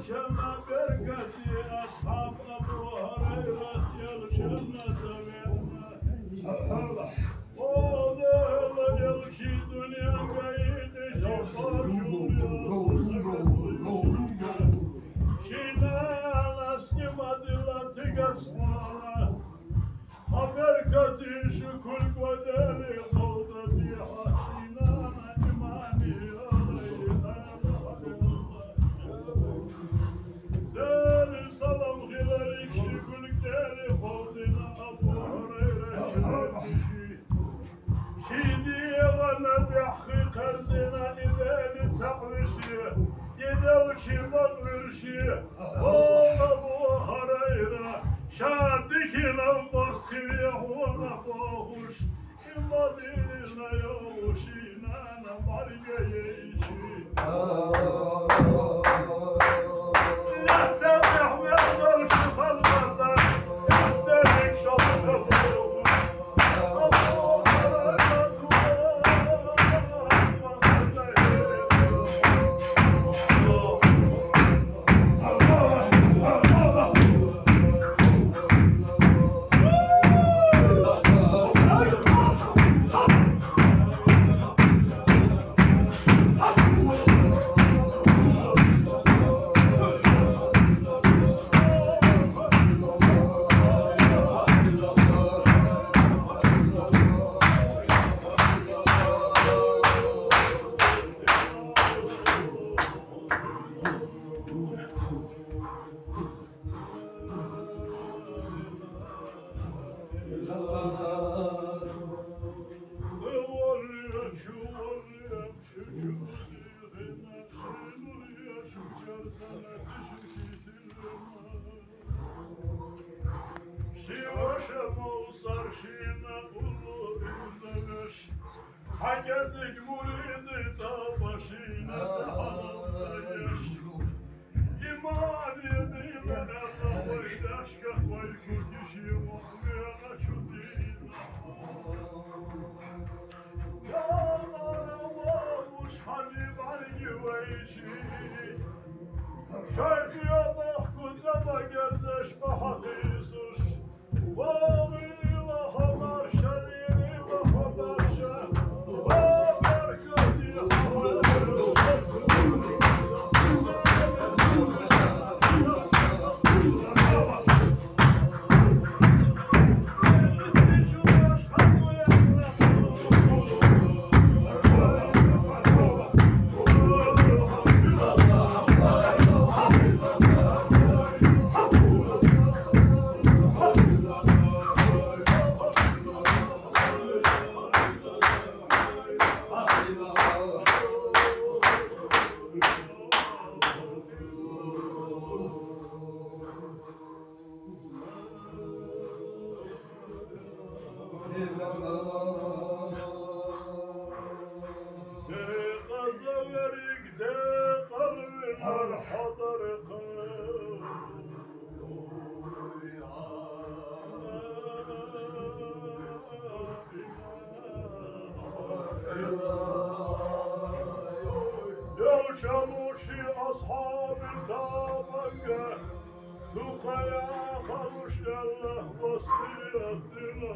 يلشنا بركتي أصحاب أبو هريرة يلشنا سمعنا وذهل يلشي دنيا قيد شفاش شينا نسكما دلتك اسمانا بركتي شكل قدري قوضتي حشينا إيماني داري سلام غيرك شكل داري قوضنا أبو هريرة شيدي غلب يحقي قردنا إذا سقرشي يدوشي مغرشي أبو هريرة شادك لو بسكي هونا باهوش إما دينا يوشي نانا مرقى يشي يتبح ويحضر شوف الغلط يستهلك شوف الغلط Hagerdik muridi ta başına hanımdayış İman yediyle Allah'ı aşka koy kişi muhmiyana şu dina Yağlara varmış halibar güveyçi Şarkıya bak kudrama geldeş bahadisuş Vağıyla haber şeriyla haber şer Şamuşi ashabı tabange Dukaya kalmış Allah vasiyetleri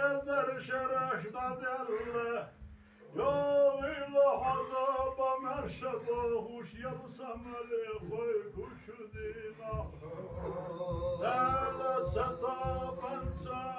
Eder şeraşna derle Yoluyla hazaba Marşa bahuş yalsam ali koy kuşu dina. Dela seta panca